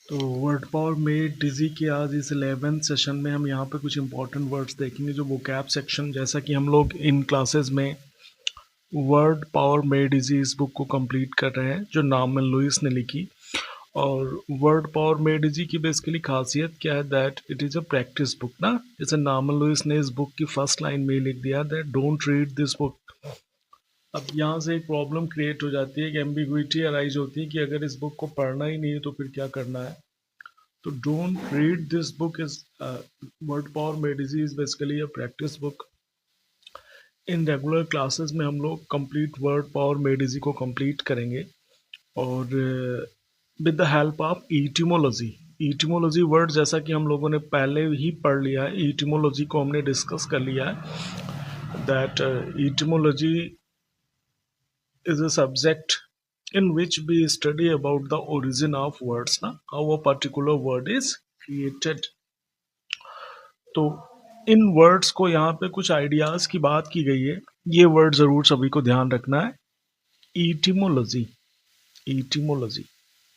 तो word power में डिजी के आज इस 11th सेशन में हम यहाँ पे कुछ इंपॉर्टेंट वर्ड्स देखेंगे जो वोकैब सेक्शन, जैसा कि हम लोग इन क्लासेस में वर्ड पावर में डिजी इस बुक को कंप्लीट कर रहे हैं जो नॉर्मन लुइस ने लिखी। और वर्ड पावर में डिजी की बेसिकली खासियत क्या है, that it is a practice book ना। जैसे नॉर्मन लुइस ने इस बुक की फर्स्ट लाइन में लिख दिया that don't read this book. अब यहाँ से एक प्रॉब्लम क्रिएट हो जाती है, एक एम्बिग्विटी अराइज होती है कि अगर इस बुक को पढ़ना ही नहीं है तो फिर क्या करना है। तो don't read this book is word power medicine is basically a practice book। In regular classes में हम लोग कंप्लीट वर्ड पावर मेडिजी को कंप्लीट करेंगे और with the help of etymology. Etymology word जैसा कि हम लोगों ने पहले ही पढ़ लिया है, ईटिमोलॉजी को हमने डिस्कस कर लिया है that ईटिमोलॉजी is a subject in which we study about the origin of words ना, how a particular word is created। तो इन वर्ड्स को यहाँ पे कुछ आइडियाज की बात की गई है, ये वर्ड जरूर सभी को ध्यान रखना है। ईटिमोलॉजी, ईटिमोलॉजी,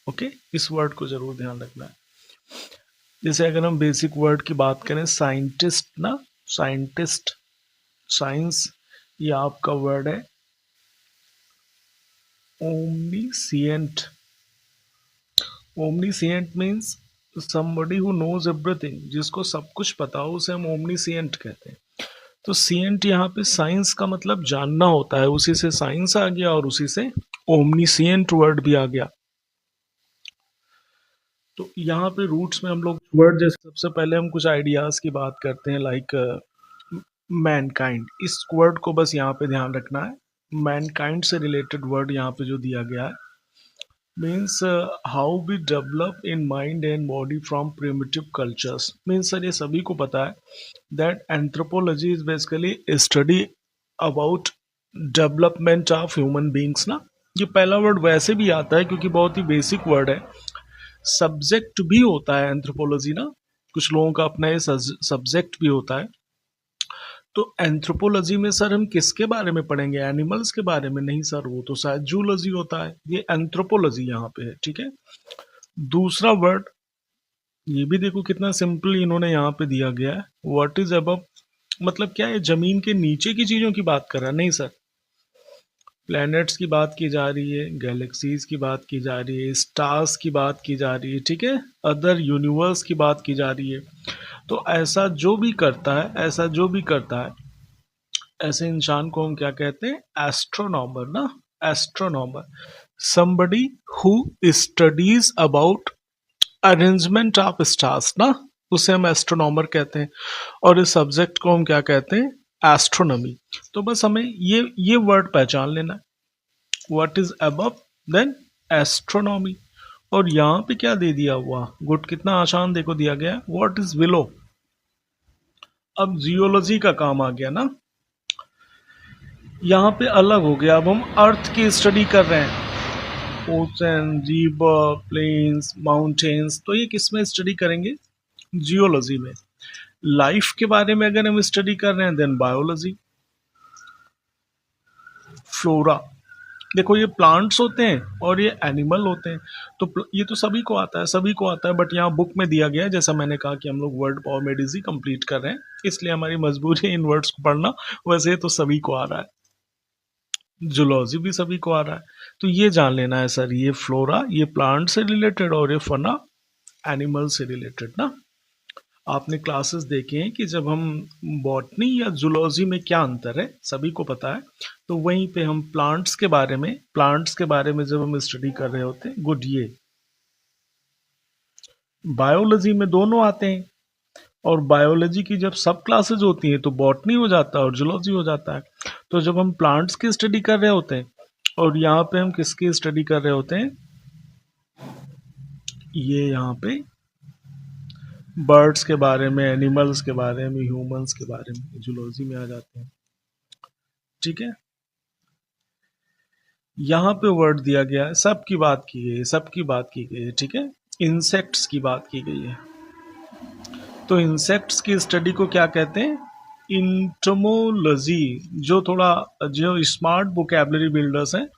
ओके, इस वर्ड को जरूर ध्यान रखना है। जैसे अगर हम बेसिक वर्ड की बात करें, साइंटिस्ट ना, साइंटिस्ट, साइंस, ये आपका वर्ड है omniscient. Omniscient means somebody who knows everything, जिसको सब कुछ पता हो उसे हम ओमनीसिएंट कहते हैं। तो सिएंट यहाँ पे साइंस का मतलब जानना होता है, उसी से साइंस आ गया और उसी से ओमनीसिएंट वर्ड भी आ गया। तो यहाँ पे रूट्स में हम लोग वर्ड, जैसे सबसे पहले हम कुछ आइडियाज की बात करते हैं, लाइक मैनकाइंड। इस वर्ड को बस यहाँ पे ध्यान रखना है, मैनकाइंड से रिलेटेड वर्ड यहाँ पे जो दिया गया है means how we develop in mind and body from primitive cultures। means sir ये सभी को पता है that anthropology is basically a study about development of human beings ना। ये पहला वर्ड वैसे भी आता है क्योंकि बहुत ही बेसिक वर्ड है। सब्जेक्ट भी होता है एंथ्रोपोलॉजी ना, कुछ लोगों का अपना ये सब्जेक्ट भी होता है। तो एंथ्रोपोलॉजी में सर हम किसके बारे में पढ़ेंगे, एनिमल्स के बारे में? नहीं सर, वो तो शायद जूलॉजी होता है, ये एंथ्रोपोलॉजी यहाँ पे है, ठीक है। दूसरा वर्ड, ये भी देखो कितना सिंपल इन्होंने यहाँ पे दिया गया है, व्हाट इज अबव, मतलब क्या है, जमीन के नीचे की चीजों की बात कर रहा है? नहीं सर, प्लैनेट्स की बात की जा रही है, गैलेक्सीज की बात की जा रही है, स्टार्स की बात की जा रही है, ठीक है, अदर यूनिवर्स की बात की जा रही है। तो ऐसा जो भी करता है, ऐसा जो भी करता है, ऐसे इंसान को हम क्या कहते हैं? एस्ट्रोनॉमर ना, astronomer, somebody who studies about arrangement of stars ना, उसे हम एस्ट्रोनॉमर कहते हैं। और इस सब्जेक्ट को हम क्या कहते हैं? एस्ट्रोनॉमी। तो बस हमें ये वर्ड पहचान लेना है, what is above then astronomy. और यहाँ पे क्या दे दिया हुआ, गुड, कितना आसान देखो दिया गया, व्हाट इज बिलो। अब जियोलॉजी का काम आ गया ना, यहाँ पे अलग हो गया, अब हम अर्थ की स्टडी कर रहे हैं, ओशन, रिवर, प्लेन्स, माउंटेन्स। तो ये किस में स्टडी करेंगे? जियोलॉजी में। लाइफ के बारे में अगर हम स्टडी कर रहे हैं देन बायोलॉजी। फ्लोरा, देखो ये प्लांट्स होते हैं और ये एनिमल होते हैं, तो ये तो सभी को आता है, सभी को आता है, बट यहाँ बुक में दिया गया है, जैसा मैंने कहा कि हम लोग वर्ड पावर मेडिसी कंप्लीट कर रहे हैं, इसलिए हमारी मजबूरी है इन वर्ड्स को पढ़ना। वैसे तो सभी को आ रहा है, जूलॉजी भी सभी को आ रहा है। तो ये जान लेना है सर, ये फ्लोरा ये प्लांट से रिलेटेड और ये फना एनिमल से रिलेटेड ना। आपने क्लासेस देखे हैं कि जब हम बॉटनी या जूलॉजी में क्या अंतर है सभी को पता है, तो वहीं पे हम प्लांट्स के बारे में जब हम स्टडी कर रहे होते हैं, गुड, ये बायोलॉजी में दोनों आते हैं। और बायोलॉजी की जब सब क्लासेज होती हैं तो बॉटनी हो जाता है और जूलॉजी हो जाता है। तो जब हम प्लांट्स की स्टडी कर रहे होते हैं और यहाँ पे हम किसकी स्टडी कर रहे होते हैं, ये यहाँ पे बर्ड्स के बारे में, एनिमल्स के बारे में, ह्यूमंस के बारे में, जूलॉजी में आ जाते हैं, ठीक है। यहाँ पे वर्ड दिया गया है, सबकी बात की गई है, सबकी बात की गई है, ठीक है। इंसेक्ट्स की बात की गई है, तो इंसेक्ट्स की स्टडी को क्या कहते हैं? इंटमोलॉजी, जो स्मार्ट वोकेबलरी बिल्डर्स हैं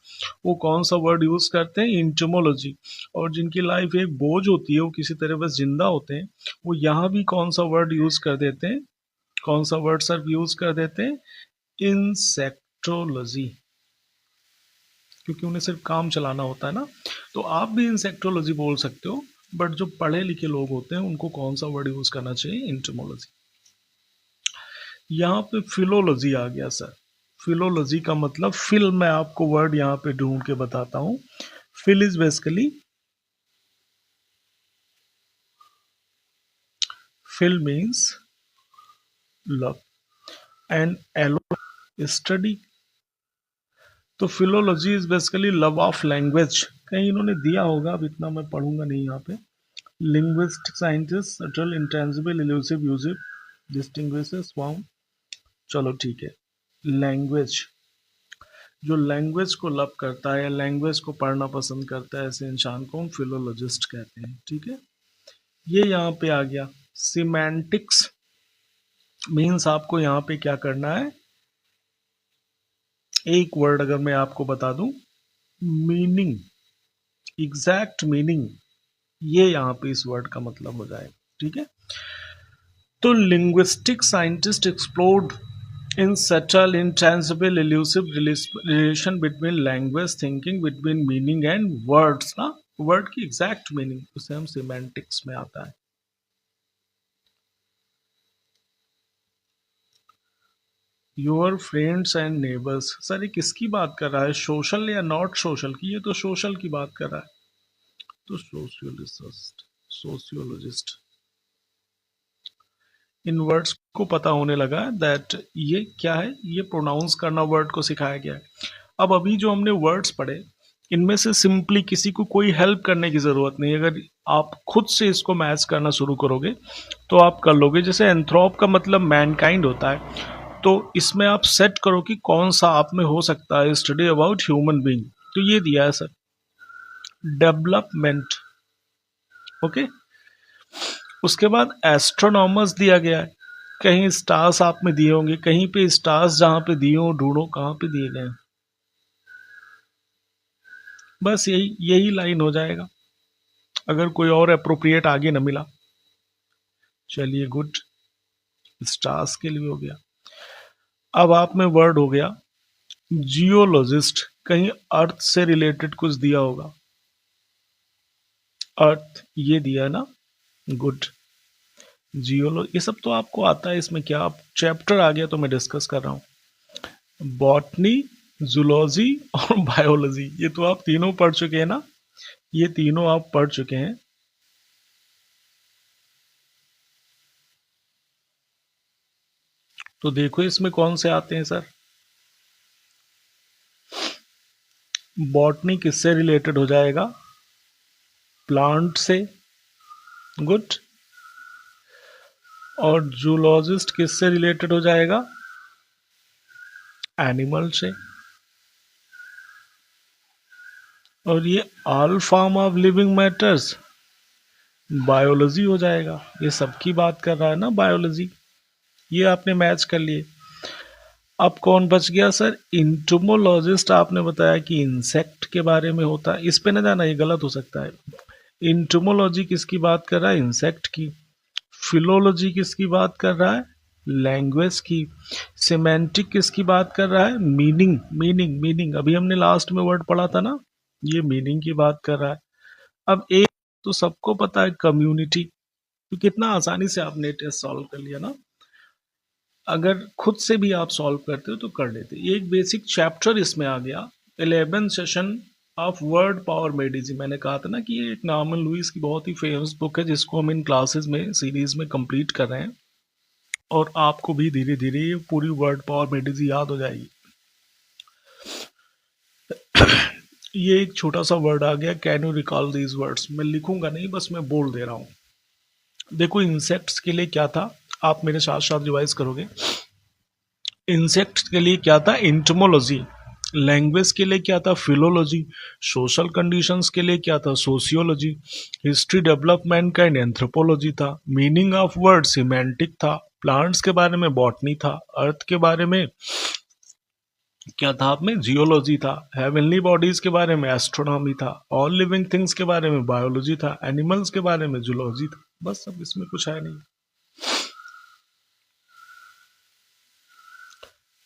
वो कौन सा वर्ड यूज करते हैं, इंटमोलॉजी। और जिनकी लाइफ एक बोझ होती है, वो किसी तरह बस जिंदा होते हैं, वो यहाँ भी कौन सा वर्ड यूज कर देते हैं, कौन सा वर्ड सर यूज कर देते हैं, इंसेक्टोलॉजी, क्योंकि उन्हें सिर्फ काम चलाना होता है ना। तो आप भी इंसेक्टोलॉजी बोल सकते हो, बट जो पढ़े लिखे लोग होते हैं उनको कौन सा वर्ड यूज करना चाहिए, इंटमोलॉजी। यहाँ पे फिलोलॉजी आ गया सर। फिलोलॉजी का मतलब फिल, मैं आपको वर्ड यहाँ पे ढूंढ के बताता हूँ। Phil is basically, phil means love and ology study. तो philology is basically love of language. कहीं इन्होंने दिया होगा, अब इतना मैं पढ़ूंगा नहीं यहाँ पे। Linguistic scientist, subtle, intangible, elusive, elusive, distinguishes, found. चलो ठीक है। लैंग्वेज, जो लैंग्वेज को लव करता है या लैंग्वेज को पढ़ना पसंद करता है, ऐसे इंसान को हम फिलोलॉजिस्ट कहते हैं। ठीक है, ये यहाँ पे आ गया। सिमेंटिक्स मीन्स आपको यहाँ पे क्या करना है, एक वर्ड अगर मैं आपको बता दूं, मीनिंग, एग्जैक्ट मीनिंग, ये यहाँ पे इस वर्ड का मतलब हो जाएगा। ठीक है, तो linguistic scientist explored in subtle, intangible, elusive relation between language, thinking, between meaning and words ना, वर्ड की एग्जैक्ट मीनिंग, उसे हम सिमेंटिक्स में आता है। Your friends and neighbours, sir ये किसकी बात कर रहा है, सोशल या नॉट सोशल की, ये तो सोशल की बात कर रहा है। तो सोशियोलॉजिस्ट, सोशियोलॉजिस्ट, इन वर्ड्स को पता होने लगा दैट ये क्या है, ये प्रोनाउंस करना वर्ड को सिखाया गया है। अब अभी जो हमने वर्ड्स पढ़े, इनमें से सिंपली किसी को कोई हेल्प करने की ज़रूरत नहीं। अगर आप खुद से इसको मैच करना शुरू करोगे तो आप कर लोगे। जैसे एंथ्रोप का मतलब मैनकाइंड होता है, तो इसमें आप सेट करो कि कौन सा आप में हो सकता है, स्टडी अबाउट ह्यूमन बीइंग, तो ये दिया है सर, डेवलपमेंट। ओके, उसके बाद एस्ट्रोनॉमर्स दिया गया है, कहीं स्टार्स आप में दिए होंगे, कहीं पे स्टार्स जहां पे दिए हो ढूंढो कहां पे दिए गए हैं। बस यही यही लाइन हो जाएगा, अगर कोई और अप्रोप्रिएट आगे न मिला। चलिए गुड, स्टार्स के लिए हो गया। अब आप में वर्ड हो गया जियोलॉजिस्ट, कहीं अर्थ से रिलेटेड कुछ दिया होगा, अर्थ ये दिया ना, गुड। ये सब तो आपको आता है, इसमें क्या, आप चैप्टर आ गया तो मैं डिस्कस कर रहा हूँ। बॉटनी, जूलॉजी और बायोलॉजी, ये तो आप तीनों पढ़ चुके हैं ना, ये तीनों आप पढ़ चुके हैं। तो देखो इसमें कौन से आते हैं सर। बॉटनी किससे रिलेटेड हो जाएगा, प्लांट से, गुड। और जूलॉजिस्ट किससे रिलेटेड हो जाएगा, एनिमल से। और ये all form of living matters, biology हो जाएगा। ये सबकी बात कर रहा है ना बायोलॉजी, ये आपने मैच कर लिए। अब कौन बच गया सर, इंटोमोलॉजिस्ट। आपने बताया कि इंसेक्ट के बारे में होता है, इस पे ना जाना, ये गलत हो सकता है। इंटोमोलॉजी किसकी बात कर रहा है, इंसेक्ट की। फिलोलॉजी किसकी बात कर रहा है, लैंग्वेज की। सिमेंटिक किसकी बात कर रहा है, मीनिंग, मीनिंग, मीनिंग, अभी हमने लास्ट में वर्ड पढ़ा था ना, ये मीनिंग की बात कर रहा है। अब एक तो सबको पता है, कम्युनिटी, तो कितना आसानी से आपने टेस्ट सॉल्व कर लिया ना। अगर खुद से भी आप सॉल्व करते हो तो कर लेते। ये एक बेसिक चैप्टर इसमें आ गया। 11 सेशन ऑफ वर्ड पावर मेडिजी, मैंने कहा था ना कि ये एक नॉर्मन लुइस की बहुत ही फेमस बुक है, जिसको हम इन क्लासेस में सीरीज में कंप्लीट कर रहे हैं, और आपको भी धीरे धीरे ये पूरी वर्ड पावर मेडिजी याद हो जाएगी। ये एक छोटा सा वर्ड आ गया, can you recall these words, मैं लिखूंगा नहीं, बस मैं बोल दे रहा हूँ। देखो इंसेक्ट्स के लिए क्या था, आप मेरे साथ साथ रिवाइज करोगे। इंसेक्ट्स के लिए क्या था, इंटमोलॉजी। लैंग्वेज के लिए क्या था, फिलोलॉजी। सोशल कंडीशंस के लिए क्या था, सोशियोलॉजी। हिस्ट्री डेवलपमेंट का एंथ्रोपोलॉजी था। मीनिंग ऑफ वर्ड सिमेंटिक था। प्लांट्स के बारे में बॉटनी था, अर्थ के बारे में क्या था आप में, जियोलॉजी था, हेवनली बॉडीज के बारे में एस्ट्रोनॉमी था, ऑल लिविंग थिंग्स के बारे में बायोलॉजी था, एनिमल्स के बारे में जूलॉजी था। बस अब इसमें कुछ है नहीं।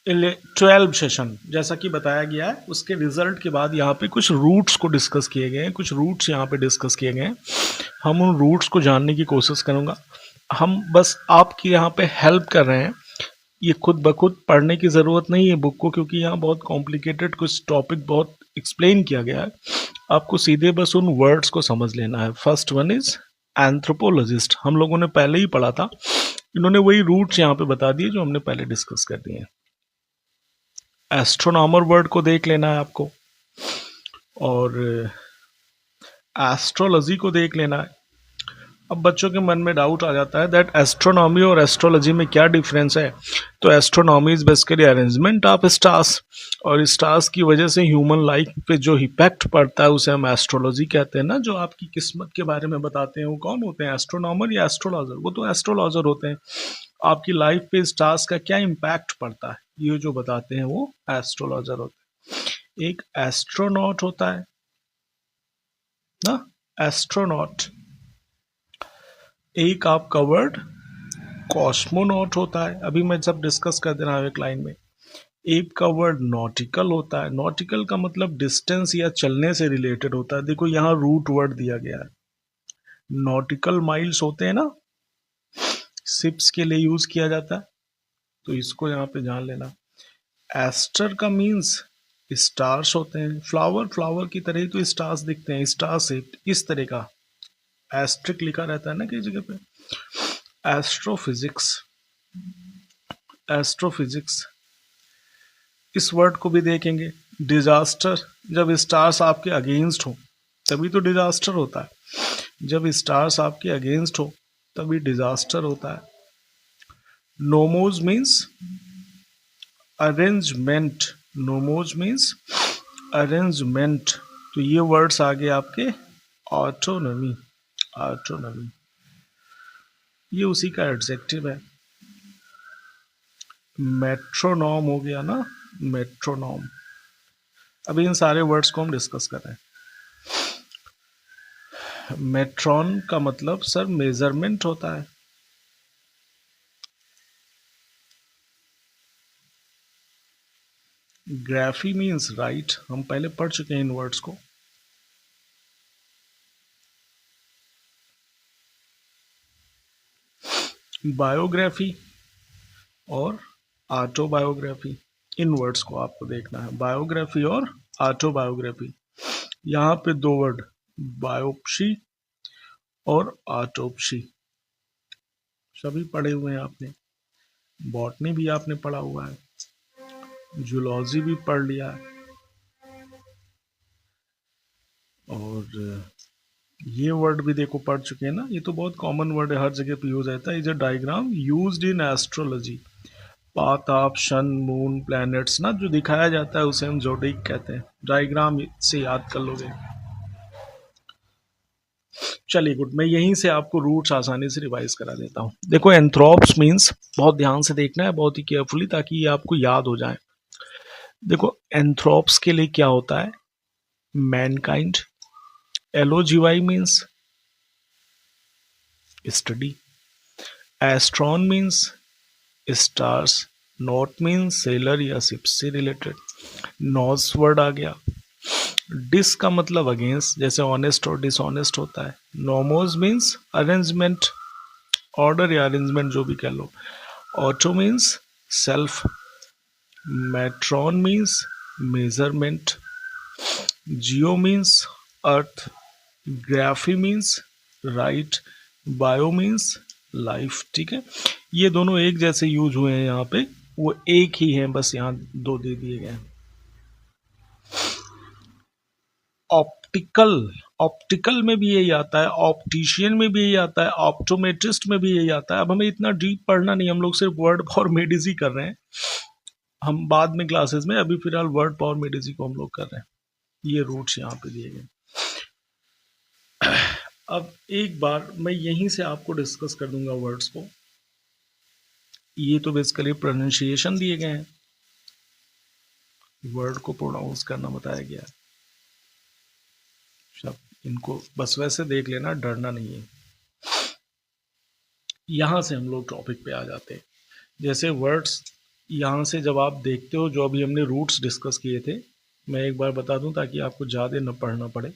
12 सेशन जैसा कि बताया गया है, उसके रिजल्ट के बाद यहाँ पे कुछ रूट्स को डिस्कस किए गए हैं, कुछ रूट्स यहाँ पे डिस्कस किए गए हैं। हम उन रूट्स को जानने की कोशिश करूँगा। हम बस आपकी यहाँ पे हेल्प कर रहे हैं, ये खुद ब खुद पढ़ने की ज़रूरत नहीं है बुक को, क्योंकि यहाँ बहुत कॉम्प्लिकेटेड कुछ टॉपिक बहुत एक्सप्लेन किया गया है। आपको सीधे बस उन वर्ड्स को समझ लेना है। फर्स्ट वन इज एंथ्रोपोलॉजिस्ट, हम लोगों ने पहले ही पढ़ा था, इन्होंने वही रूट्स यहाँ पे बता दिए जो हमने पहले डिस्कस कर दिए हैं। एस्ट्रोनॉमर वर्ड को देख लेना है आपको, और एस्ट्रोलॉजी को देख लेना है। अब बच्चों के मन में डाउट आ जाता है दैट एस्ट्रोनॉमी और एस्ट्रोलॉजी में क्या डिफरेंस है। तो astronomy is basically arrangement of stars, और स्टार्स की वजह से ह्यूमन लाइफ पे जो इफेक्ट पड़ता है उसे हम एस्ट्रोलॉजी कहते हैं ना। जो आपकी किस्मत के बारे में बताते हैं वो कौन होते हैं, एस्ट्रोनॉमर या एस्ट्रोलॉजर? वो तो एस्ट्रोलॉजर होते हैं। आपकी लाइफ पे स्टार्स का क्या इम्पैक्ट पड़ता है ये जो बताते हैं वो एस्ट्रोलॉजर होते हैं। एक एस्ट्रोनॉट होता है ना, एस्ट्रोनॉट। एक आपका वर्ड कॉस्मोनॉट होता है, अभी मैं सब डिस्कस कर दे रहा हूँ एक लाइन में। एक का वर्ड नॉटिकल होता है, नॉटिकल का मतलब डिस्टेंस या चलने से रिलेटेड होता है। देखो यहाँ रूट वर्ड दिया गया है, नॉटिकल माइल्स होते हैं ना, शिप्स के लिए यूज किया जाता है, तो इसको यहाँ पे जान लेना। एस्टर का मीन्स स्टार्स होते हैं, फ्लावर फ्लावर की तरह ही तो स्टार्स दिखते हैं, स्टार शेप इस तरह का एस्ट्रिक लिखा रहता है ना कई जगह पे। एस्ट्रोफिजिक्स, एस्ट्रोफिजिक्स इस वर्ड को भी देखेंगे। डिजास्टर, जब स्टार्स आपके अगेंस्ट हो तभी तो डिजास्टर होता है, जब स्टार्स आपके अगेंस्ट हो तभी डिजास्टर होता है। Nomos means arrangement, नोमोज means arrangement, तो ये वर्ड्स आगे आपके ऑटोनॉमी, ऑटोनॉमी ये उसी का एडजेक्टिव है। मेट्रोनॉम हो गया ना, मेट्रोनॉम। अभी इन सारे वर्ड्स को हम डिस्कस कर रहे हैं। मेट्रॉन का मतलब सर मेजरमेंट होता है। ग्राफी मीन्स राइट, हम पहले पढ़ चुके हैं इन वर्ड्स को। बायोग्राफी और ऑटोबायोग्राफी, इन वर्ड्स को आपको देखना है, बायोग्राफी और ऑटोबायोग्राफी। यहाँ पे दो वर्ड, बायोप्सी और ऑटोप्सी, सभी पढ़े हुए हैं आपने। बॉटनी भी आपने पढ़ा हुआ है, जूलॉजी भी पढ़ लिया है, और ये वर्ड भी देखो पढ़ चुके हैं ना। ये तो बहुत कॉमन वर्ड है, हर जगह पे यूज रहता है। Is a diagram used in astrology, path of sun moon planets ना जो दिखाया जाता है उसे हम जोडिक कहते हैं। डायग्राम से याद कर लोगे। चलिए गुड, मैं यहीं से आपको रूट्स आसानी से रिवाइज करा देता हूँ। देखो एंथ्रोप्स मीन्स, बहुत ध्यान से देखना है, बहुत ही केयरफुली, ताकि ये आपको याद हो जाए। देखो एंथ्रोप्स के लिए क्या होता है, mankind. Ology means study. Astron means stars. Naut means sailor या शिप से रिलेटेड, नॉस वर्ड आ गया। डिस का मतलब अगेंस्ट, जैसे ऑनेस्ट और डिसऑनेस्ट होता है। नोमोज मीन्स अरेंजमेंट, ऑर्डर या अरेंजमेंट जो भी कह लो। Auto means self. Metron means measurement. Geo means earth. Graphy means write. Bio means life. ठीक है, ये दोनों एक जैसे यूज हुए हैं यहाँ पे, वो एक ही है, बस यहाँ दो दे दिए गए हैं। ऑप्टिकल, ऑप्टिकल में भी यही आता है, ऑप्टिशियन में भी यही आता है, ऑप्टोमेट्रिस्ट में भी यही आता है। अब हमें इतना डीप पढ़ना नहीं, हम लोग सिर्फ वर्ड पावर मेडिसी कर रहे हैं, हम बाद में क्लासेस में, अभी फिलहाल वर्ड पावर मेडिसी को हम लोग कर रहे हैं। ये रूट्स यहाँ पे दिए गए। अब एक बार मैं यहीं से आपको डिस्कस कर दूंगा वर्ड्स को। ये तो बेसिकली प्रोनाउंसिएशन दिए गए हैं, वर्ड को प्रोनाउंस करना बताया गया है। सब इनको बस वैसे देख लेना, डरना नहीं है। यहाँ से हम लोग टॉपिक पे आ जाते हैं। जैसे वर्ड्स यहाँ से जब आप देखते हो, जो अभी हमने रूट्स डिस्कस किए थे, मैं एक बार बता दूं ताकि आपको ज़्यादा न पढ़ना पड़े।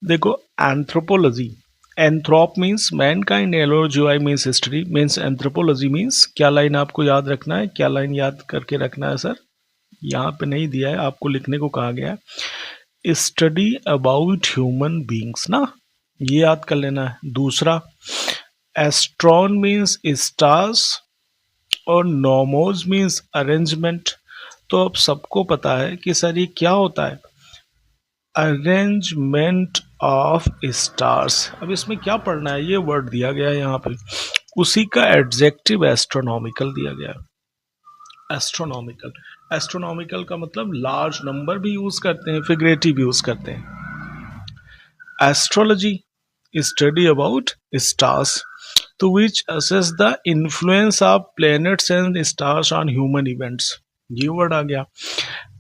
देखो, anthropology, anthrop means mankind, ology means history, means anthropology means, क्या लाइन आपको याद रखना है, क्या लाइन याद करके रखना है सर, यहाँ पे नहीं दिया है, आपको लिखने को कहा गया है। स्टडी अबाउट ह्यूमन बींग्स ना, ये याद कर लेना है। दूसरा, एस्ट्रॉन मीन्स स्टार्स और नॉमोज मीन्स अरेंजमेंट। तो अब सबको पता है कि सर ये क्या होता है, अरेंजमेंट ऑफ स्टार्स। अब इसमें क्या पढ़ना है, ये वर्ड दिया गया है यहाँ पे, उसी का एडजेक्टिव एस्ट्रोनॉमिकल दिया गया है। एस्ट्रोनॉमिकल, एस्ट्रोनॉमिकल का मतलब लार्ज नंबर भी यूज करते हैं, फिगरेटिव यूज करते हैं। Astrology, study about stars, to which assess the influence of planets and stars on human events। ये वर्ड आ गया।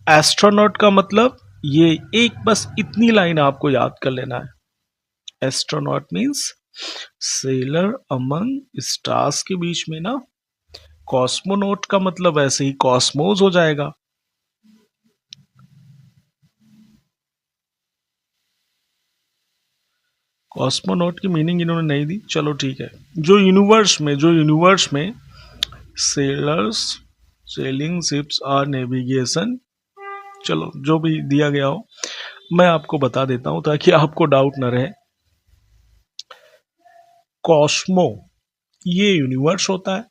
एस्ट्रोनॉट का मतलब, ये एक बस इतनी लाइन आपको याद कर लेना है। Astronaut means seller among stars के बीच में ना। कॉस्मोनॉट का मतलब ऐसे ही कॉस्मोस हो जाएगा। कॉस्मोनॉट की मीनिंग इन्होंने नहीं दी, चलो ठीक है। जो यूनिवर्स में सेलर्स, सेलिंग शिप्स और नेविगेशन, चलो जो भी दिया गया हो मैं आपको बता देता हूं ताकि आपको डाउट ना रहे। कॉस्मो, ये यूनिवर्स होता है,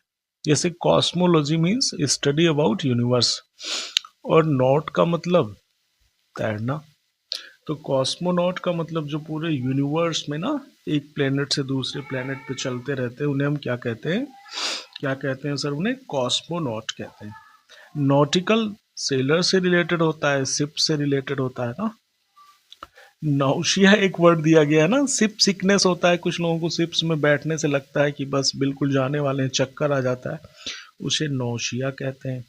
जैसे cosmology means study about universe, और नॉट का मतलब तैरना। तो कॉस्मोनॉट का मतलब जो पूरे यूनिवर्स में ना एक प्लेनेट से दूसरे प्लेनेट पे चलते रहते हैं, उन्हें हम क्या कहते हैं, क्या कहते हैं सर, उन्हें कॉस्मोनॉट कहते हैं। नॉटिकल सेलर से रिलेटेड होता है, शिप से रिलेटेड होता है ना। नौशिया एक वर्ड दिया गया है ना, शिप सिकनेस होता है, कुछ लोगों को शिप्स में बैठने से लगता है कि बस बिल्कुल जाने वाले हैं, चक्कर आ जाता है, उसे नौशिया कहते हैं।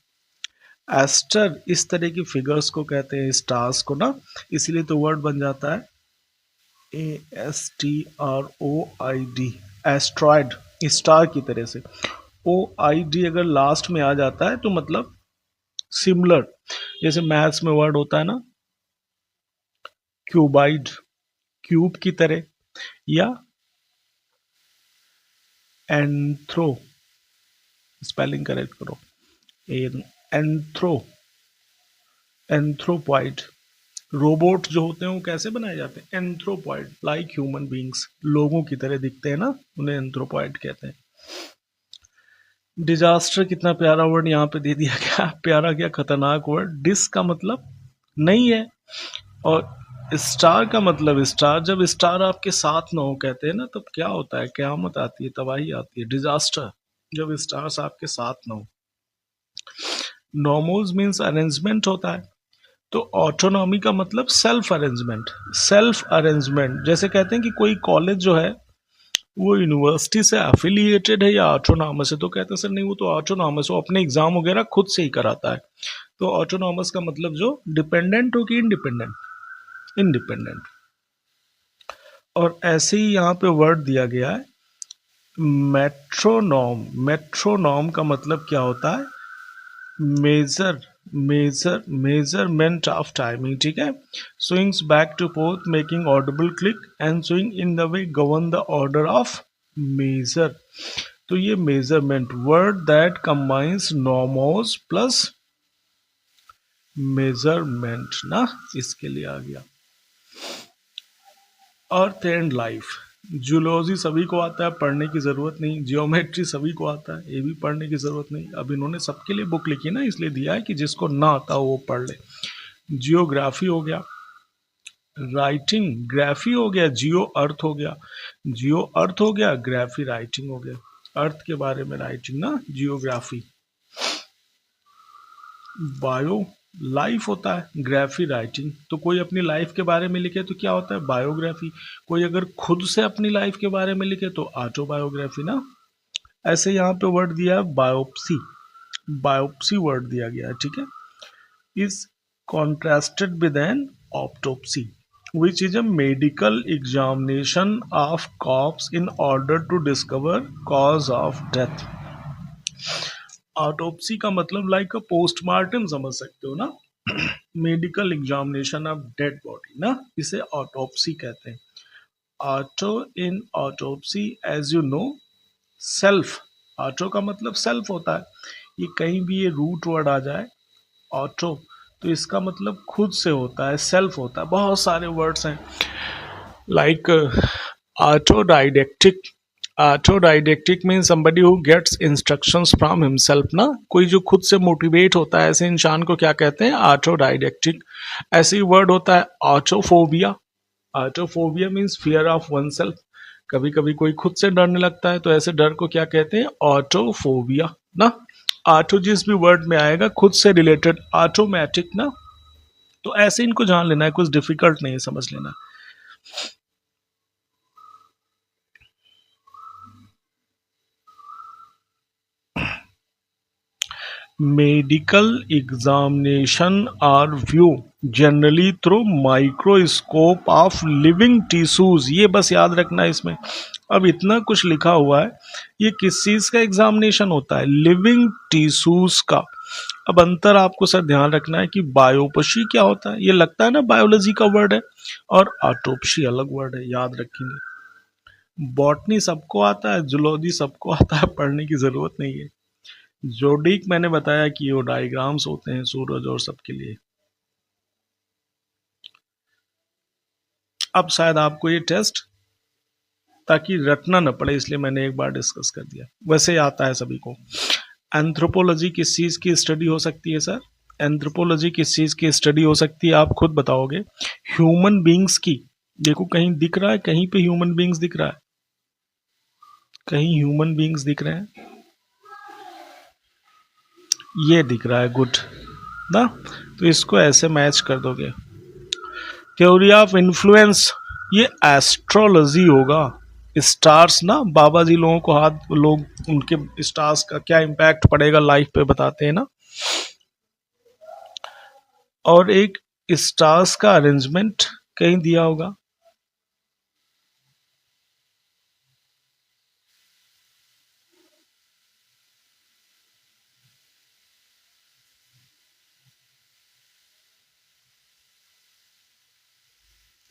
एस्टर, इस तरह की फिगर्स को कहते हैं, स्टार्स को ना, इसीलिए तो वर्ड बन जाता है ASTROID, एस्ट्रॉयड, स्टार की तरह से। OID अगर लास्ट में आ जाता है तो मतलब सिमिलर, जैसे मैथ्स में वर्ड होता है ना क्यूबाइड, क्यूब की तरह, या एंथ्रो, स्पेलिंग करेक्ट करो, एंथ्रो, एंथ्रोपॉइड। रोबोट जो होते हैं वो कैसे बनाए जाते हैं, एंथ्रोपॉइड, लाइक ह्यूमन बींग्स, लोगों की तरह दिखते हैं ना, उन्हें एंथ्रोपॉइड कहते हैं। डिजास्टर, कितना प्यारा वर्ड यहाँ पे दे दिया गया, प्यारा क्या खतरनाक वर्ड। डिस का मतलब नहीं है, और स्टार का मतलब स्टार, जब स्टार आपके साथ ना हो कहते हैं ना, तब क्या होता है, क़यामत आती है, तबाही आती है। डिजास्टर, जब स्टार्स आपके साथ ना हो। नॉर्मल्स मीन्स अरेंजमेंट होता है, तो ऑटोनॉमी का मतलब सेल्फ अरेंजमेंट, सेल्फ अरेंजमेंट। जैसे कहते हैं कि कोई कॉलेज जो है वो यूनिवर्सिटी से एफिलिएटेड है या ऑटोनॉमस है, तो कहते हैं सर नहीं वो तो ऑटोनॉमस, वो अपने एग्जाम वगैरह खुद से ही कराता है। तो ऑटोनॉमस का मतलब जो डिपेंडेंट हो कि इंडिपेंडेंट, इंडिपेंडेंट। और ऐसे ही यहाँ पे वर्ड दिया गया है मेट्रोनॉम। मेट्रोनॉम का मतलब क्या होता है, मेजरमेंट ऑफ टाइमिंग, ठीक है। Swings back to forth making audible click and swing in the way govern the order of measure. तो ये measurement, word that combines nomos plus measurement ना, इसके लिए आ गया। अर्थ एंड लाइफ, जूलॉजी सभी को आता है, पढ़ने की ज़रूरत नहीं। जियोमेट्री सभी को आता है, ये भी पढ़ने की ज़रूरत नहीं। अब इन्होंने सबके लिए बुक लिखी ना, इसलिए दिया है कि जिसको ना आता हो वो पढ़ ले। जियोग्राफी हो गया, राइटिंग ग्राफी हो गया, जियो अर्थ हो गया, जियो अर्थ हो गया, ग्राफी राइटिंग हो गया। अर्थ के बारे में राइटिंग ना, जियोग्राफी। बायो लाइफ होता है, ग्राफी राइटिंग। तो कोई अपनी लाइफ के बारे में लिखे तो क्या होता है, बायोग्राफी। कोई अगर खुद से अपनी लाइफ के बारे में लिखे तो ऑटोबायोग्राफी ना। ऐसे यहाँ पे वर्ड दिया है बायोप्सी, बायोप्सी वर्ड दिया गया है, ठीक है। Is contrasted with an autopsy which is a medical examination of corpse in order to discover cause of death। Autopsy का मतलब लाइक अ पोस्टमार्टम समझ सकते हो ना, medical examination of dead body ना, इसे ऑटोप्सी कहते हैं। Auto in autopsy as you know self, auto का मतलब सेल्फ होता है, ये कहीं भी ये रूट वर्ड आ जाए ऑटो तो इसका मतलब खुद से होता है, सेल्फ होता है। बहुत सारे वर्ड्स हैं like autodidactic, autodidactic mean somebody who gets instructions from himself ना, कोई जो खुद से मोटिवेट होता है ऐसे इंसान को क्या कहते हैं, ऑटोडाइडेक्टिक। ऐसे ही वर्ड होता है autophobia, autophobia means fear of oneself, कभी कभी कोई खुद से डरने लगता है तो ऐसे डर को क्या कहते हैं, ऑटोफोबिया ना। ऑटो जिस भी वर्ड में आएगा खुद से रिलेटेड, ऑटोमेटिक ना, तो ऐसे इनको जान लेना है, कुछ डिफिकल्ट नहीं है, समझ लेना। Medical examination are view generally through microscope of living tissues, ये बस याद रखना है इसमें। अब इतना कुछ लिखा हुआ है, ये किस चीज का एग्जामिनेशन होता है, लिविंग टिश्यूज का। अब अंतर आपको सर ध्यान रखना है कि बायोप्सी क्या होता है, ये लगता है ना बायोलॉजी का वर्ड है, और ऑटोप्सी अलग वर्ड है, याद रखेंगे। बॉटनी सबको आता है, जूलॉजी सबको आता है, पढ़ने की जरूरत नहीं है। जोडिक मैंने बताया कि वो डायग्राम्स होते हैं सूरज और सबके लिए। अब शायद आपको ये टेस्ट ताकि रटना न पड़े इसलिए मैंने एक बार डिस्कस कर दिया, वैसे आता है सभी को। एंथ्रोपोलॉजी किस चीज की स्टडी हो सकती है सर, एंथ्रोपोलॉजी किस चीज की स्टडी हो सकती है आप खुद बताओगे। ह्यूमन बींग्स की, देखो कहीं दिख रहा है, कहीं पे ह्यूमन बींग्स दिख रहा है, कहीं ह्यूमन बींग्स दिख रहे हैं, ये दिख रहा है, गुड ना, तो इसको ऐसे मैच कर दोगे। थ्योरी ऑफ इन्फ्लुएंस, ये एस्ट्रोलॉजी होगा, स्टार्स ना, बाबा जी लोगों को हाथ, लोग उनके स्टार्स का क्या इम्पैक्ट पड़ेगा लाइफ पे बताते हैं ना, और एक स्टार्स का अरेंजमेंट कहीं दिया होगा।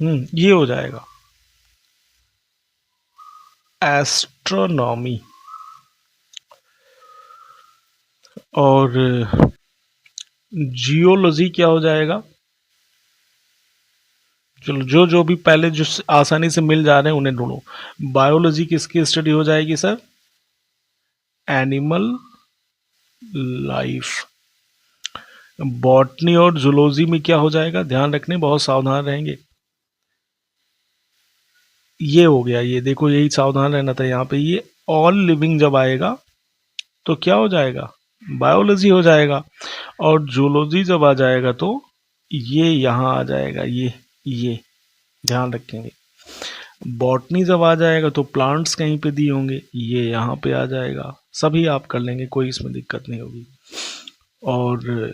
ये हो जाएगा एस्ट्रोनॉमी। और जियोलॉजी क्या हो जाएगा, चलो जो जो भी पहले जो आसानी से मिल जा रहे हैं उन्हें ढूंढो। बायोलॉजी किसकी स्टडी हो जाएगी सर, एनिमल लाइफ। बॉटनी और जूलॉजी में क्या हो जाएगा, ध्यान रखने, बहुत सावधान रहेंगे। ये हो गया, ये देखो यही सावधान रहना था यहाँ पे, ये ऑल लिविंग जब आएगा तो क्या हो जाएगा, बायोलॉजी हो जाएगा। और जूलॉजी जब आ जाएगा तो ये यहाँ आ जाएगा, ये ध्यान रखेंगे। बॉटनी जब आ जाएगा तो प्लांट्स कहीं पे दिए होंगे, ये यहाँ पे आ जाएगा। सभी आप कर लेंगे, कोई इसमें दिक्कत नहीं होगी। और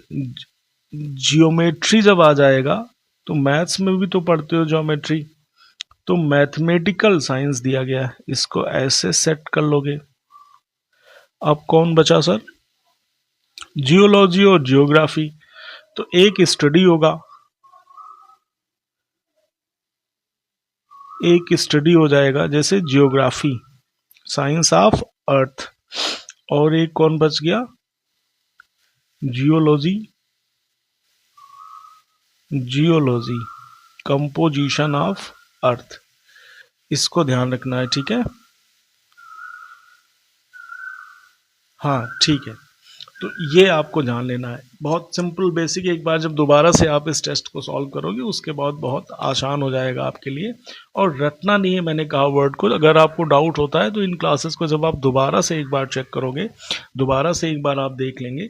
जियोमेट्री जब आ जाएगा तो मैथ्स में भी तो पढ़ते हो ज्योमेट्री, तो मैथमेटिकल साइंस दिया गया है, इसको ऐसे सेट कर लोगे। अब कौन बचा सर, जियोलॉजी और जियोग्राफी। तो एक स्टडी होगा, एक स्टडी हो जाएगा जैसे जियोग्राफी, साइंस ऑफ अर्थ, और एक कौन बच गया, geology, geology composition of earth, इसको ध्यान रखना है, ठीक है। हाँ ठीक है, तो ये आपको जान लेना है, बहुत सिंपल बेसिक। एक बार जब दोबारा से आप इस टेस्ट को सॉल्व करोगे उसके बाद बहुत आसान हो जाएगा आपके लिए। और रटना नहीं है, मैंने कहा वर्ड को, अगर आपको डाउट होता है तो इन क्लासेस को जब आप दोबारा से एक बार चेक करोगे, दोबारा से एक बार आप देख लेंगे,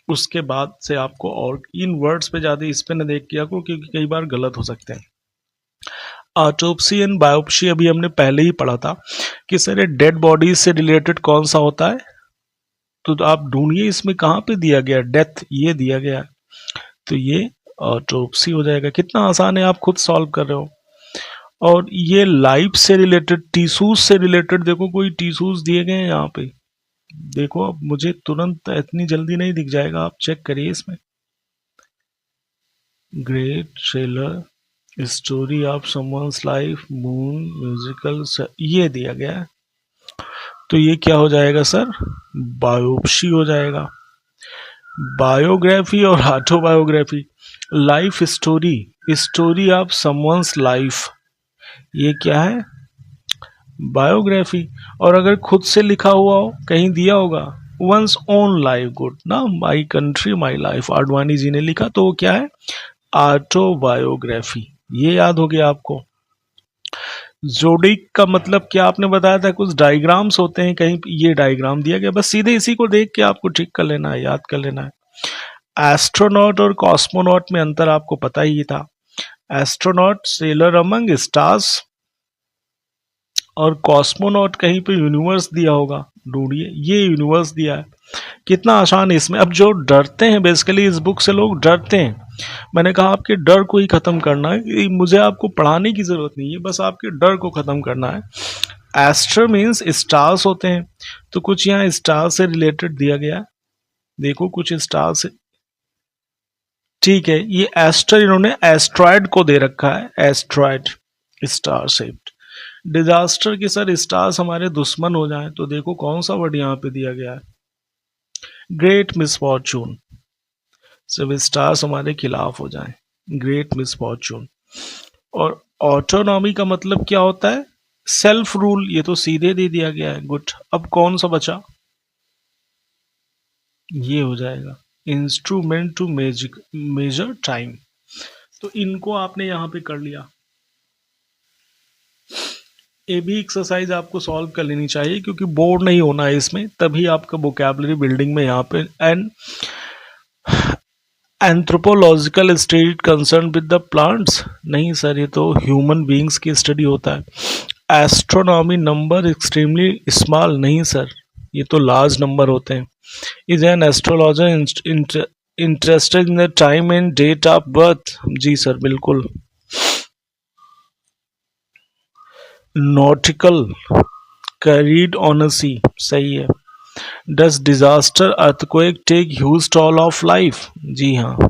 उसके बाद से आपको, और इन वर्ड्स पे ज़्यादा इस पे न देख किया को, क्योंकि कई बार गलत हो सकते हैं। ऑटोप्सी एंड बायोप्सी अभी हमने पहले ही पढ़ा था, कि सर डेड बॉडीज से रिलेटेड कौन सा होता है, तो आप ढूंढिए इसमें कहाँ पे दिया गया, डेथ ये दिया गया है, तो ये ऑटोप्सी हो जाएगा। कितना आसान है, आप खुद सॉल्व कर रहे हो। और ये लाइफ से रिलेटेड, टिश्यूज से रिलेटेड, देखो कोई टिश्यूज दिए गए हैं यहाँ पे, देखो अब मुझे तुरंत इतनी जल्दी नहीं दिख जाएगा, आप चेक करिए इसमें। Great thriller, story of someone's life, moon, musical, ये दिया गया है, तो ये क्या हो जाएगा सर, बायोप्सी हो जाएगा। बायोग्राफी और autobiography, life story, story of someone's life, ये क्या है, बायोग्राफी। और अगर खुद से लिखा हुआ हो, कहीं दिया होगा वंस ओन लाइफ गुड ना, my country my life, Advani ji ने लिखा, तो वो क्या है, ऑटोबायोग्राफी। ये याद हो गया आपको। जोडिक का मतलब क्या आपने बताया था, कुछ डायग्राम्स होते हैं, कहीं ये डायग्राम दिया गया, बस सीधे इसी को देख के आपको ठीक कर लेना है, याद कर लेना है। एस्ट्रोनॉट और कॉस्मोनॉट में अंतर आपको पता ही था। एस्ट्रोनॉट सेलर अमंग स्टार्स, और कॉस्मोनॉट कहीं पे यूनिवर्स दिया होगा, ढूंढिए, ये यूनिवर्स दिया है। कितना आसान है इसमें। अब जो डरते हैं बेसिकली इस बुक से, लोग डरते हैं, मैंने कहा आपके डर को ही खत्म करना है, मुझे आपको पढ़ाने की जरूरत नहीं है, बस आपके डर को खत्म करना है। एस्ट्रो मीन्स स्टार्स होते हैं, तो कुछ यहाँ स्टार से रिलेटेड दिया गया, देखो कुछ स्टार से, ठीक है, ये एस्टर इन्होंने एस्ट्रॉयड को दे रखा है, एस्ट्रॉयड स्टार शेप्ड। डिजास्टर के सर स्टार्स हमारे दुश्मन हो जाएं, तो देखो कौन सा वर्ड यहाँ पे दिया गया है, ग्रेट मिसफॉर्चून, सब स्टार्स हमारे खिलाफ हो जाएं, ग्रेट मिसफॉर्चून। और ऑटोनॉमी का मतलब क्या होता है, सेल्फ रूल, ये तो सीधे दे दिया गया है, गुड। अब कौन सा बचा, ये हो जाएगा इंस्ट्रूमेंट टू मेजर टाइम, तो इनको आपने यहाँ पे कर लिया। ये भी एक्सरसाइज आपको सॉल्व कर लेनी चाहिए, क्योंकि बोर्ड नहीं होना है इसमें, तभी आपका वोकैबुलरी बिल्डिंग में यहाँ पे। And anthropological study concern with the plants, नहीं सर, ये तो ह्यूमन बींग्स की स्टडी होता है। एस्ट्रोनॉमी नंबर एक्सट्रीमली स्मॉल, नहीं सर, ये तो लार्ज नंबर होते हैं। Is an astrologer interested in the time and date of birth, जी सर बिल्कुल। Nautical, carried on a sea, सही है। Does disaster earthquake take huge toll of life, जी हाँ।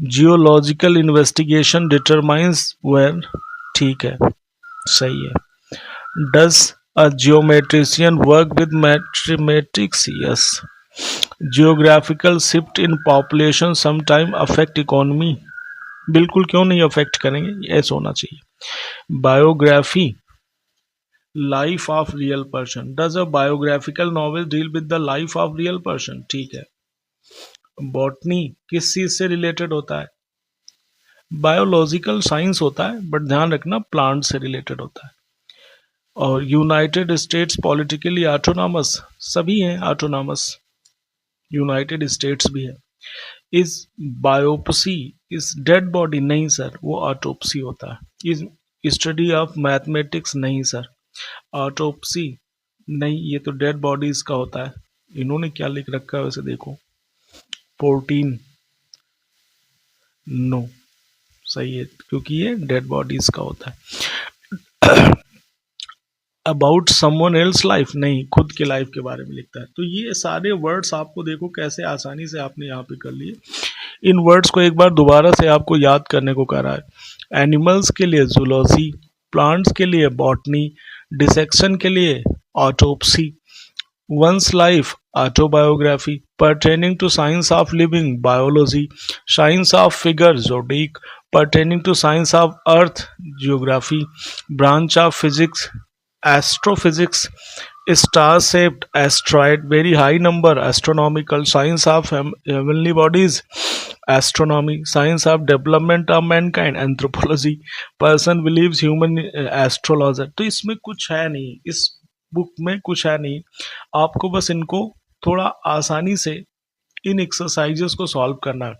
जियोलॉजिकल इन्वेस्टिगेशन डिटरमाइंस वेयर, ठीक है, सही है। Does a geometrician work with mathematics, yes. Geographical shift in population sometime affect economy, बिल्कुल, क्यों नहीं अफेक्ट करेंगे, ऐसा होना चाहिए। Biography, life of real person, does a biographical novel deal with the life of real person, ठीक है। Botany किस चीज से रिलेटेड होता है, बायोलॉजिकल साइंस होता है, बट ध्यान रखना प्लांट से रिलेटेड होता है। और यूनाइटेड स्टेट्स पॉलिटिकली ऑटोनॉमस, सभी हैं ऑटोनॉमस, यूनाइटेड स्टेट्स भी है। Is biopsy is dead body, नहीं सर, वो ऑटोप्सी होता है। इज स्टडी ऑफ मैथमेटिक्स, नहीं सर, ऑटोप्सी नहीं, ये तो डेड बॉडीज का होता है। इन्होंने क्या लिख रखा है वैसे, देखो 14, नो, सही है, क्योंकि ये डेड बॉडीज का होता है। अबाउट समवन एल्स लाइफ, नहीं, खुद के लाइफ के बारे में लिखता है। तो ये सारे वर्ड्स आपको देखो कैसे आसानी से आपने यहाँ पे कर लिए। इन वर्ड्स को एक बार दोबारा से आपको याद करने को कह रहा है। एनिमल्स के लिए जूलॉजी, प्लांट्स के लिए बॉटनी, डिसेक्शन के लिए autopsy, one's life autobiography, pertaining to science of living biology, science of figure zodiac, pertaining to science of earth geography, branch of physics astrophysics, star shaped asteroid, very high number astronomical, science of heavenly bodies astronomy, science of development of mankind anthropology, person believes human astrologer। तो इसमें कुछ है नहीं, इस book में कुछ है नहीं, आपको बस इनको थोड़ा आसानी से इन एक्सरसाइजेस को सॉल्व करना है।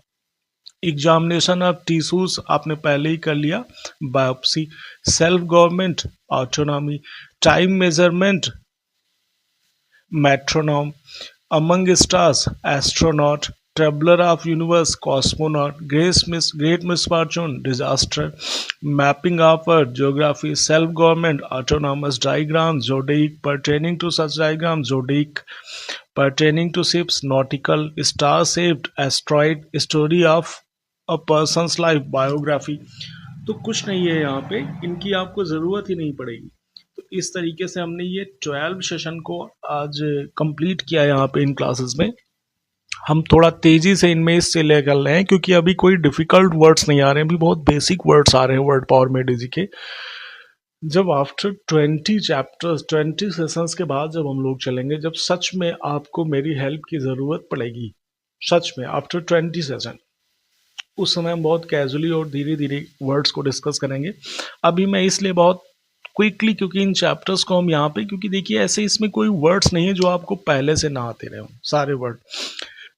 एग्जामिनेशन ऑफ टिश्यूज आपने पहले ही कर लिया, biopsy. Self government, autonomy. Time measurement, metronome. Among stars, astronaut. Traveller of universe, cosmonaut. Great misfortune, disaster. Mapping of earth, geography. Self government, autonomous. Diagram, zodiac. pertaining to such diagram, zodiac। pertaining to ships, nautical। star shaped, asteroid। story of a person's life, biography। तो कुछ नहीं है यहाँ पे, इनकी आपको ज़रूरत ही नहीं पड़ेगी। तो इस तरीके से हमने ये 12 सेशन को आज कंप्लीट किया यहाँ पे इन क्लासेस में। हम थोड़ा तेजी से इनमें इससे ले कर रहे हैं क्योंकि अभी कोई डिफिकल्ट वर्ड्स नहीं आ रहे हैं, अभी बहुत बेसिक वर्ड्स आ रहे हैं वर्ड पावर में डीजी के। जब आफ्टर 20 चैप्टर्स 20 सेशंस के बाद जब हम लोग चलेंगे, जब सच में आपको मेरी हेल्प की ज़रूरत पड़ेगी, सच में आफ्टर 20 सेशन, उस समय हम बहुत कैजुअली और धीरे धीरे वर्ड्स को डिस्कस करेंगे। अभी मैं इसलिए बहुत क्विकली, क्योंकि इन चैप्टर्स को हम यहाँ पे, क्योंकि देखिए ऐसे इसमें कोई वर्ड्स नहीं है जो आपको पहले से ना आते रहे हों, सारे वर्ड।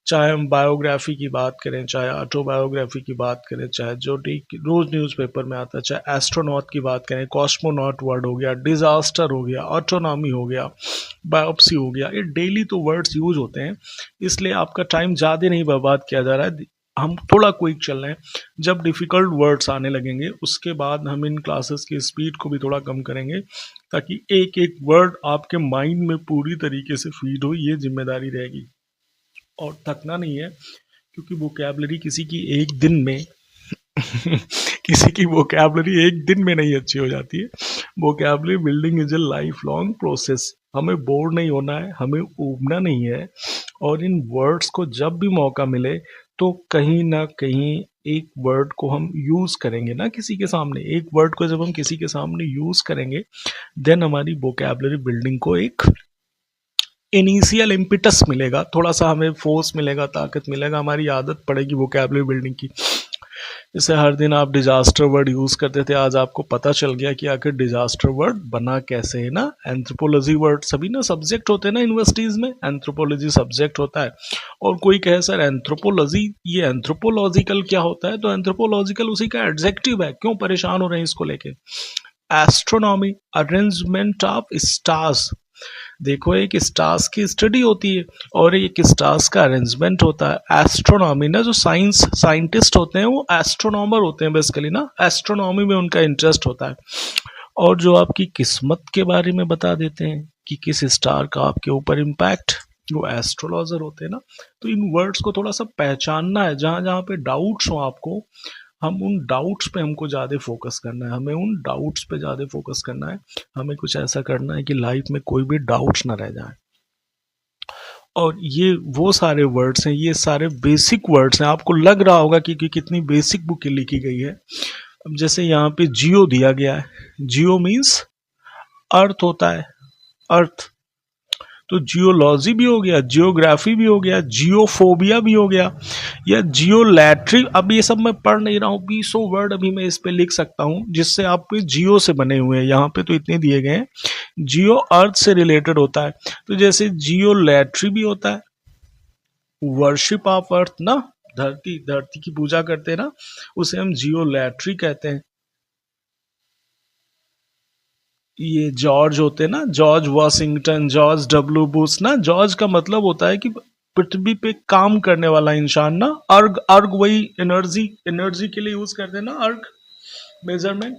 चाहे हम बायोग्राफी की बात करें, चाहे ऑटोबायोग्राफी की बात करें, चाहे जो रोज न्यूज़पेपर में आता है, चाहे एस्ट्रोनॉट की बात करें, कॉस्मोनॉट वर्ड हो गया, डिजास्टर हो गया, ऑटोनॉमी हो गया, बायोप्सी हो गया, ये डेली तो वर्ड्स यूज होते हैं, इसलिए आपका टाइम ज़्यादा नहीं बर्बाद किया जा रहा है। हम थोड़ा क्विक चल रहे हैं। जब डिफ़िकल्ट वर्ड्स आने लगेंगे उसके बाद हम इन क्लासेस की स्पीड को भी थोड़ा कम करेंगे, ताकि एक एक वर्ड आपके माइंड में पूरी तरीके से फीड हो, ये जिम्मेदारी रहेगी। और थकना नहीं है, क्योंकि वोकैबलरी किसी की एक दिन में किसी की वोकैबलरी एक दिन में नहीं अच्छी हो जाती है। Vocabulary building is a life long process. हमें बोर नहीं होना है, हमें ऊबना नहीं है, और इन वर्ड्स को जब भी मौका मिले तो कहीं ना कहीं एक वर्ड को हम यूज़ करेंगे ना किसी के सामने। एक वर्ड को जब हम किसी के सामने यूज़ करेंगे, देन हमारी वोकैबलरी बिल्डिंग को एक इनिशियल इम्पिटस मिलेगा, थोड़ा सा हमें फोर्स मिलेगा, ताकत मिलेगा, हमारी आदत पड़ेगी वोकैबलरी बिल्डिंग की। जैसे हर दिन आप डिजास्टर वर्ड यूज़ करते थे, आज आपको पता चल गया कि आखिर डिजास्टर वर्ड बना कैसे है ना। एंथ्रोपोलॉजी वर्ड, सभी ना सब्जेक्ट होते हैं ना यूनिवर्सिटीज़ में, एंथ्रोपोलॉजी सब्जेक्ट होता है। और कोई कहे सर एंथ्रोपोलॉजी, ये एंथ्रोपोलॉजिकल क्या होता है, तो एंथ्रोपोलॉजिकल उसी का एडजेक्टिव है, क्यों परेशान हो रहे हैं इसको लेके। Astronomy, arrangement of stars. देखो एक स्टार्स की स्टडी होती है और एक स्टार्स का अरेंजमेंट होता है। एस्ट्रोनॉमी ना, जो साइंटिस्ट होते हैं वो एस्ट्रोनॉमर होते हैं बेसिकली ना, एस्ट्रोनॉमी में उनका इंटरेस्ट होता है। और जो आपकी किस्मत के बारे में बता देते हैं कि किस स्टार का आपके ऊपर इम्पैक्ट, वो एस्ट्रोलॉजर होते हैं ना। तो इन वर्ड्स को थोड़ा सा पहचानना है, जहाँ जहाँ पे डाउट्स हो आपको, हम उन डाउट्स पे हमको ज़्यादा फोकस करना है, हमें उन डाउट्स पे ज़्यादा फोकस करना है। हमें कुछ ऐसा करना है कि लाइफ में कोई भी डाउट्स ना रह जाए। और ये वो सारे वर्ड्स हैं, ये सारे बेसिक वर्ड्स हैं। आपको लग रहा होगा कि कितनी बेसिक बुक लिखी गई है। अब जैसे यहाँ पे जियो दिया गया है, जियो मीन्स अर्थ होता है, अर्थ। तो जियोलॉजी भी हो गया, जियोग्राफी भी हो गया, जियोफोबिया भी हो गया, या जियोलैट्री। अब ये सब मैं पढ़ नहीं रहा हूँ, 20 वर्ड अभी मैं इस पे लिख सकता हूँ जिससे आपके जियो से बने हुए हैं। यहाँ पे तो इतने दिए गए हैं। जियो अर्थ से रिलेटेड होता है, तो जैसे जियोलैट्री भी होता है, वर्शिप ऑफ अर्थ ना, धरती की पूजा करते हैं ना, उसे हम जियोलैट्री कहते हैं। ये जॉर्ज होते हैं ना, George Washington, George W Bush ना। जॉर्ज का मतलब होता है कि पृथ्वी पे काम करने वाला इंसान ना। अर्ग, अर्ग वही एनर्जी के लिए यूज करते हैं ना, अर्ग मेजरमेंट।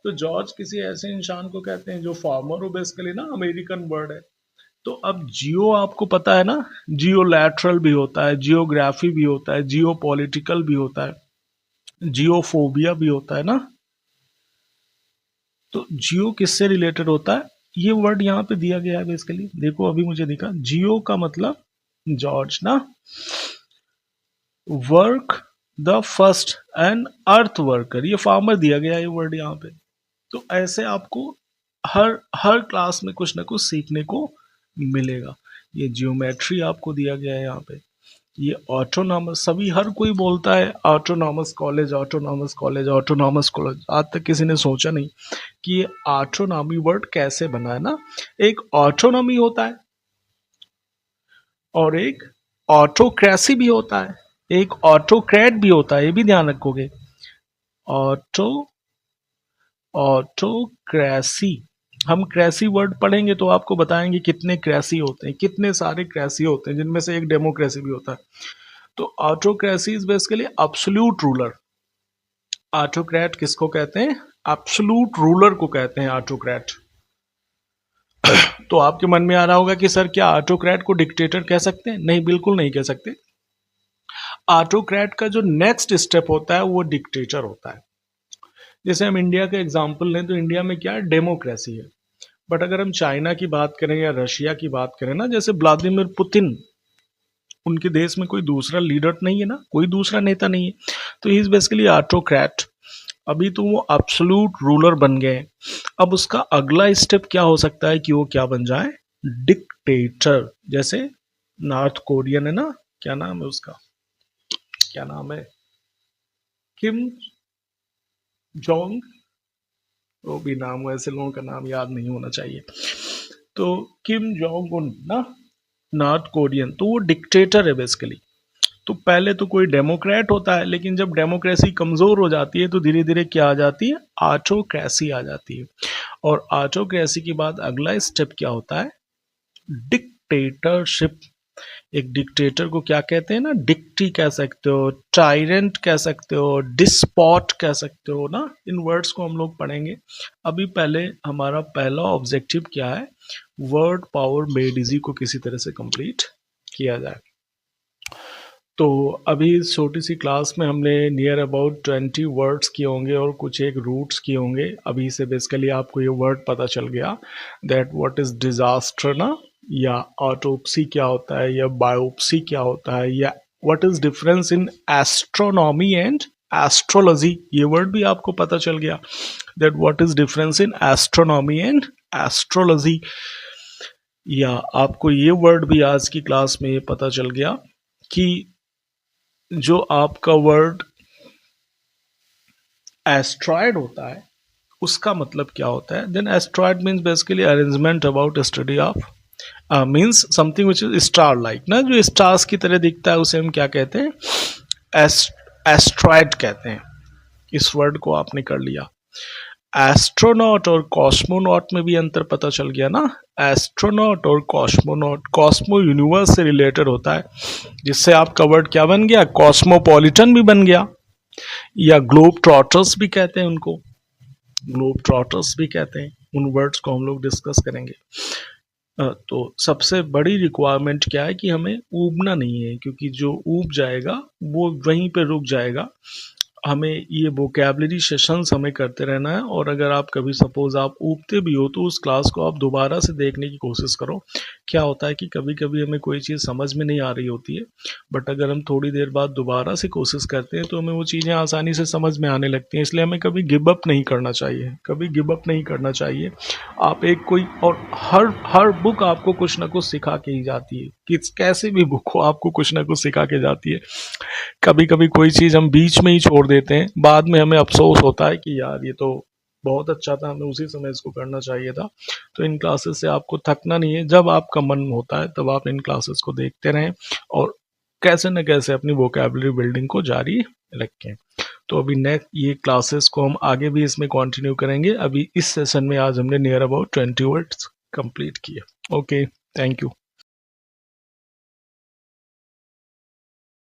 तो जॉर्ज किसी ऐसे इंसान को कहते हैं जो फार्मर हो बेसिकली ना, अमेरिकन वर्ड है। तो अब जियो आपको पता है ना, जियोलैटरल भी होता है, जियोग्राफी भी होता है, जियो पॉलिटिकल भी होता है, जियोफोबिया भी होता है ना। तो जियो किससे रिलेटेड होता है, ये वर्ड यहाँ पे दिया गया है बेसिकली। देखो अभी मुझे दिखा, जियो का मतलब जॉर्ज ना। Work the first and earth worker, ये फार्मर दिया गया है ये वर्ड यहाँ पे। तो ऐसे आपको हर हर क्लास में कुछ ना कुछ सीखने को मिलेगा। ये जियोमेट्री आपको दिया गया है यहाँ पे। ये ऑटोनॉमस, सभी हर कोई बोलता है autonomous college, autonomous college, autonomous college. आज तक किसी ने सोचा नहीं कि ये ऑटोनॉमी वर्ड कैसे बना है ना। एक ऑटोनॉमी होता है और एक ऑटोक्रेसी भी होता है। एक ऑटोक्रेट भी होता है, ये भी ध्यान रखोगे। ऑटो ऑटोक्रेसी, हम क्रेसी वर्ड पढ़ेंगे तो आपको बताएंगे कितने क्रेसी होते हैं, कितने सारे क्रेसी होते हैं, जिनमें से एक डेमोक्रेसी भी होता है। तो autocracy is basically absolute ruler. Autocrat किसको कहते हैं? एब्सोल्यूट रूलर को कहते हैं ऑटोक्रेट। तो आपके मन में आ रहा होगा कि सर क्या ऑटोक्रेट को डिक्टेटर कह सकते हैं? नहीं, बिल्कुल नहीं कह सकते। ऑटोक्रेट का जो नेक्स्ट स्टेप होता है वो डिक्टेटर होता है। जैसे हम इंडिया का एग्जांपल लें तो इंडिया में क्या है, डेमोक्रेसी है। बट अगर हम चाइना की बात करें या रशिया की बात करें ना, जैसे व्लादिमीर पुतिन, उनके देश में कोई दूसरा लीडर नहीं है ना, कोई दूसरा नेता नहीं है, तो ही इज बेसिकली ऑटोक्रेट। अभी तो वो एब्सोल्यूट रूलर बन गए। अब उसका अगला स्टेप क्या हो सकता है कि वो क्या बन जाए, डिक्टेटर। जैसे नॉर्थ कोरियन है ना, क्या नाम है उसका, क्या नाम है, किम जोंग, वो भी नाम, वैसे लोगों का नाम याद नहीं होना चाहिए। तो किम जोंग उन ना, नॉर्थ कोरियन, तो वो डिक्टेटर है बेसिकली। तो पहले तो कोई डेमोक्रेट होता है, लेकिन जब डेमोक्रेसी कमजोर हो जाती है तो धीरे धीरे क्या आ जाती है, ऑटोक्रेसी आ जाती है। और ऑटोक्रेसी के बाद अगला स्टेप क्या होता है, डिक्टेटरशिप। एक डिक्टेटर को क्या कहते हैं ना, डिक्टी कह सकते हो, टायरेंट कह सकते हो, डिस्पॉट कह सकते हो ना। इन वर्ड्स को हम लोग पढ़ेंगे। अभी पहले हमारा पहला ऑब्जेक्टिव क्या है, वर्ड पावर मेड इजी को किसी तरह से कंप्लीट किया जाए। तो अभी इस छोटी सी क्लास में हमने नियर अबाउट 20 वर्ड्स किए होंगे और कुछ एक रूट्स किए होंगे। अभी से बेसिकली आपको ये वर्ड पता चल गया दैट व्हाट इज डिजास्टर ना, या ऑटोप्सी क्या होता है, या बायोप्सी क्या होता है, या what is difference in astronomy and astrology, ये वर्ड भी आपको पता चल गया that what is difference in astronomy and astrology. या आपको ये वर्ड भी आज की क्लास में ये पता चल गया कि जो आपका वर्ड एस्ट्रॉयड होता है उसका मतलब क्या होता है। Then asteroid means basically arrangement about study of, means something which is star like ना, जो स्टार्स की तरह दिखता है उसे हम क्या कहते हैं, एस्ट्रॉयड कहते हैं। इस वर्ड को आपने कर लिया। एस्ट्रोनॉट और कॉस्मोनॉट में भी अंतर पता चल गया ना। एस्ट्रोनॉट और कॉस्मोनॉट, कॉस्मो यूनिवर्स से रिलेटेड होता है, जिससे आपका वर्ड क्या बन गया, कॉस्मोपॉलिटन भी बन गया। या ग्लोब ट्रॉटर्स भी कहते हैं उनको, ग्लोब ट्रॉटर्स भी कहते हैं। उन वर्ड्स को हम लोग डिस्कस करेंगे। तो सबसे बड़ी रिक्वायरमेंट क्या है कि हमें ऊबना नहीं है, क्योंकि जो ऊब जाएगा वो वहीं पे रुक जाएगा। हमें ये वोकैबलरी सेशंस हमें करते रहना है। और अगर आप कभी सपोज आप ऊबते भी हो तो उस क्लास को आप दोबारा से देखने की कोशिश करो। क्या होता है कि कभी कभी हमें कोई चीज़ समझ में नहीं आ रही होती है, बट अगर हम थोड़ी देर बाद दोबारा से कोशिश करते हैं तो हमें वो चीज़ें आसानी से समझ में आने लगती हैं। इसलिए हमें कभी गिव अप नहीं करना चाहिए, कभी गिव अप नहीं करना चाहिए। आप एक कोई और हर बुक आपको कुछ ना कुछ सिखा के ही जाती है, कि कैसे भी बुक हो आपको कुछ ना कुछ सिखा के जाती है। कभी कभी कोई चीज़ हम बीच में ही छोड़ देते हैं, बाद में हमें अफसोस होता है कि यार ये तो बहुत अच्छा था, हमें उसी समय इसको करना चाहिए था। तो इन क्लासेस से आपको थकना नहीं है। जब आपका मन होता है तब आप इन क्लासेस को देखते रहें और कैसे न कैसे अपनी वोकैबुलरी बिल्डिंग को जारी रखें। तो अभी नेक्स्ट ये क्लासेस को हम आगे भी इसमें कंटिन्यू करेंगे। अभी इस सेशन में आज हमने नियर अबाउट 20 वर्ड्स कंप्लीट किए। Okay, thank you.